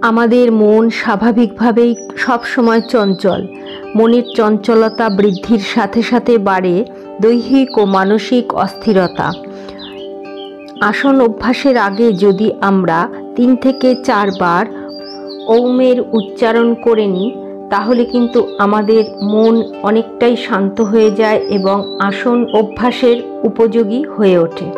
আমাদের মন স্বাভাবিকভাবেই সবসময় চঞ্চল। মনের চঞ্চলতা বৃদ্ধির সাথে সাথে বাড়ে দৈহিক ও মানসিক অস্থিরতা। আসন অভ্যাসের আগে যদি আমরা 3 থেকে 4 বার ওমের উচ্চারণ করে নিই, তাহলে কিন্তু আমাদের মন অনেকটাই শান্ত হয়ে যায় এবং আসন অভ্যাসের উপযোগী হয়ে ওঠে।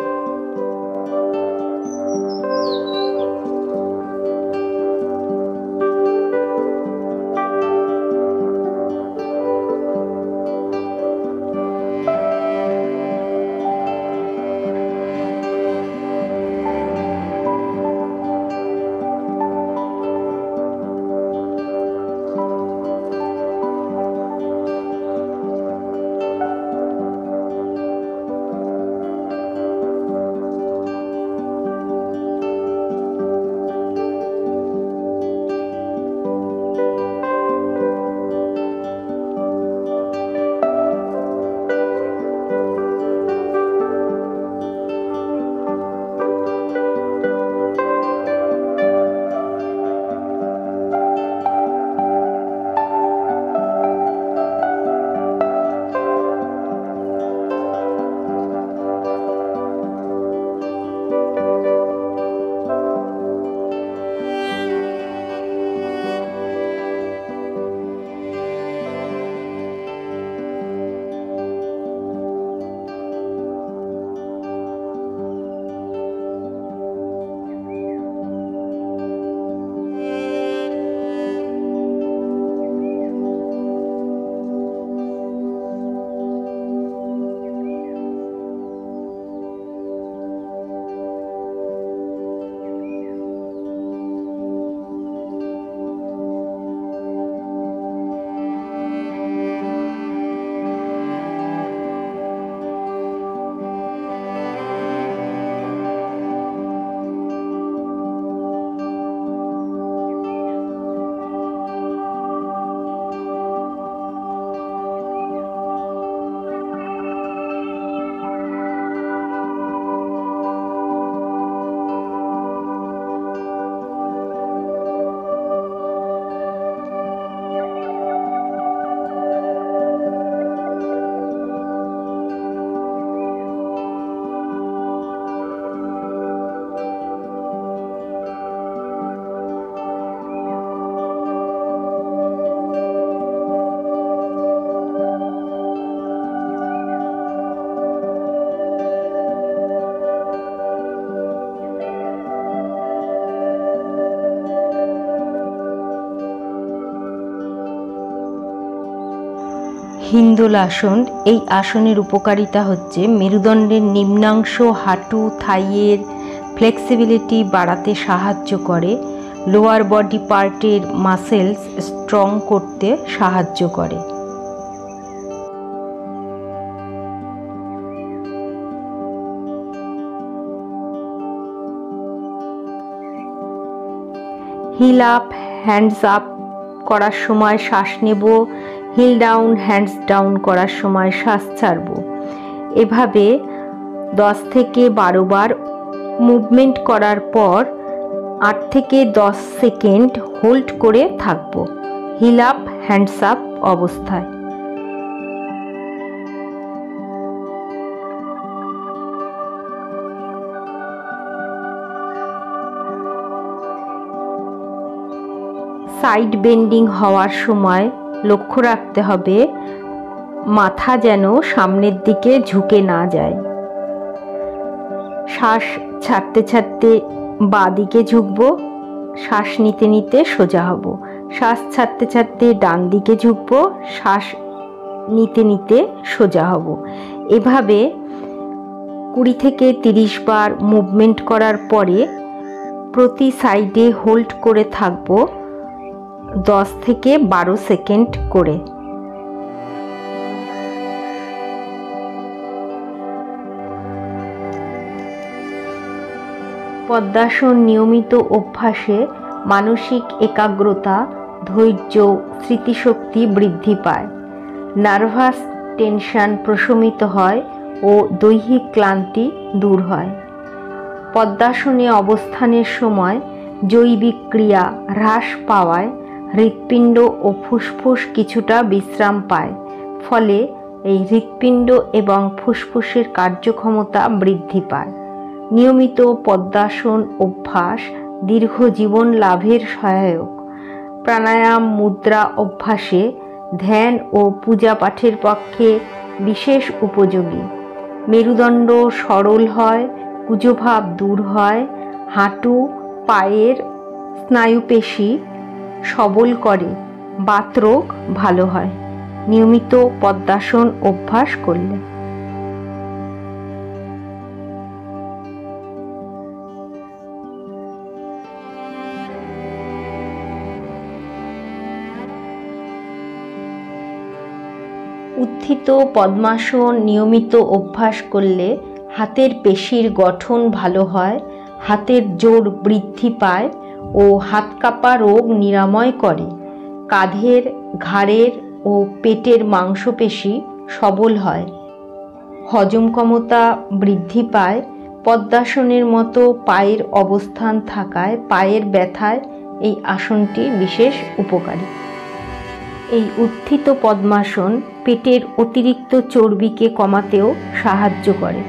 হিন্দোলাসন। এই আসনের উপকারিতা হচ্ছে মেরুদণ্ডের নিম্নাংশ, হাঁটু, থাইয়ের ফ্লেক্সিবিলিটি বাড়াতে সাহায্য করে, লোয়ার বডি পার্টের মাসেলস স্ট্রং করতে সাহায্য করে। হিল আপ, হ্যান্ডস আপ করার সময় শ্বাস নেব, হিল ডাউন, হ্যান্ডস ডাউন করার সময় শ্বাস ছাড়ব। এভাবে 10 থেকে 12 বার মুভমেন্ট করার পর 8 থেকে 10 সেকেন্ড হোল্ড করে থাকব হিল আপ, হ্যান্ডস আপ অবস্থায়। সাইড বেন্ডিং হওয়ার সময় লক্ষ্য রাখতে হবে মাথা যেন সামনের দিকে ঝুঁকে না যায়। শ্বাস ছাড়তে ছাড়তে বাঁ দিকে ঝুঁকব, শ্বাস নিতে নিতে সোজা হব। শ্বাস ছাড়তে ছাড়তে ডান দিকে ঝুঁকব, শ্বাস নিতে নিতে সোজা হব। এভাবে 20 থেকে 30 বার মুভমেন্ট করার পরে প্রতি সাইডে হোল্ড করে থাকব 10 থেকে 12 সেকেন্ড করে। পদ্মাসন নিয়মিত অভ্যাসে মানসিক একাগ্রতা, ধৈর্য, স্মৃতিশক্তি বৃদ্ধি পায়, নার্ভাস টেনশন প্রশমিত হয় ও দৈহিক ক্লান্তি দূর হয়। পদ্মাসনে অবস্থানের সময় জৈবিক ক্রিয়া হ্রাস পাওয়ায় হৃৎপিণ্ড ও ফুসফুস কিছুটা বিশ্রাম পায়, ফলে এই হৃৎপিণ্ড এবং ফুসফুসের কার্যক্ষমতা বৃদ্ধি পায়। নিয়মিত পদ্মাসন অভ্যাস দীর্ঘ জীবন লাভের সহায়ক। প্রাণায়াম মুদ্রা অভ্যাসে ধ্যান ও পূজা পাঠের পক্ষে বিশেষ উপযোগী। মেরুদণ্ড সরল হয়, কুজভাব দূর হয়, হাঁটু পায়ের স্নায়ুপেশি সবল করে, বাতরোগ ভালো হয় নিয়মিত পদ্মাসন অভ্যাস করলে। উত্থিত পদ্মাসন নিয়মিত অভ্যাস করলে হাতের পেশির গঠন ভালো হয়, হাতের জোর বৃদ্ধি পায় ও হাত কাঁপা রোগ নিরাময় করে। কাঁধের, ঘাড়ের ও পেটের মাংসপেশি সবল হয়, হজম ক্ষমতা বৃদ্ধি পায়। পদ্মাসনের মতো পায়ের অবস্থান থাকায় পায়ের ব্যথায় এই আসনটি বিশেষ উপকারী। এই উত্থিত পদ্মাসন পেটের অতিরিক্ত চর্বিকে কমাতেও সাহায্য করে।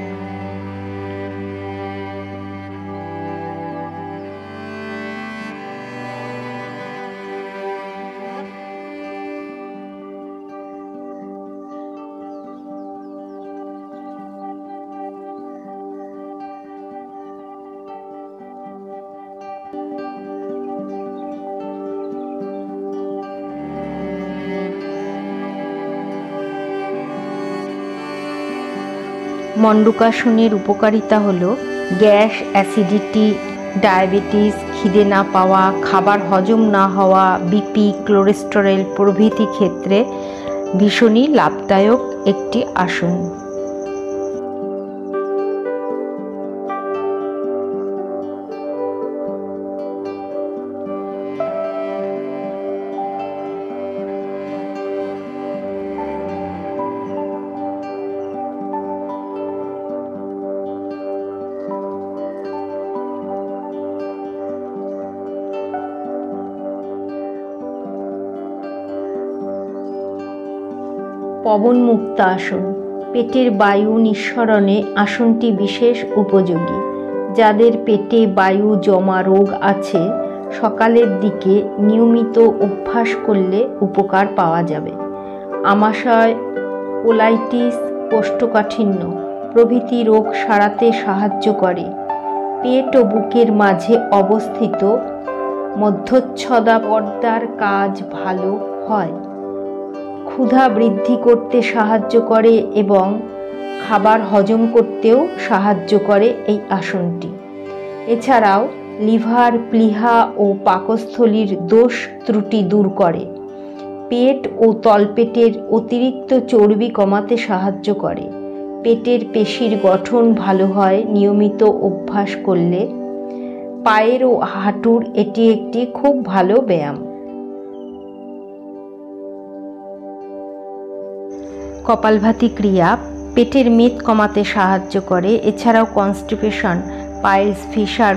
মণ্ডূকাসনের উপকারিতা হলো গ্যাস, অ্যাসিডিটি, ডায়াবেটিস, খিদে না পাওয়া, খাবার হজম না হওয়া, বিপি, কোলেস্টেরল প্রভৃতি ক্ষেত্রে ভীষণই লাভদায়ক একটি আসন। পবন মুক্ত আসন পেটের বায়ু নিঃসরণে আসনটি বিশেষ উপযোগী। যাদের পেটে বায়ু জমা রোগ আছে, সকালের দিকে নিয়মিত অভ্যাস করলে উপকার পাওয়া যাবে। আমাশয়, কোলাইটিস, কোষ্ঠকাঠিন্য প্রভৃতি রোগ সারাতে সাহায্য করে। পেট ও বুকের মাঝে অবস্থিত মধ্যচ্ছদা পর্দার কাজ ভালো হয়। ক্ষুধা বৃদ্ধি করতে সাহায্য করে এবং খাবার হজম করতেও সাহায্য করে এই আসনটি। এছাড়াও লিভার, প্লীহা ও পাকস্থলীর দোষ ত্রুটি দূর করে। পেট ও তলপেটের অতিরিক্ত চর্বি কমাতে সাহায্য করে। পেটের পেশির গঠন ভালো হয় নিয়মিত অভ্যাস করলে। পায়ের ও হাঁটুর এটি একটি খুব ভালো ব্যায়াম। কপালভাতি ক্রিয়া পেটের মেদ কমাতে সাহায্য করে। এছাড়াও কনস্টিপেশন, পাইলস,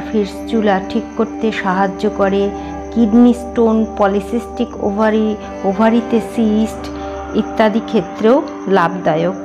ফিস্চুলা ঠিক করতে সাহায্য করে। কিডনি স্টোন, পলিসিস্টিক ওভারিতে সিস্ট ইত্যাদি ক্ষেত্রেও লাভদায়ক।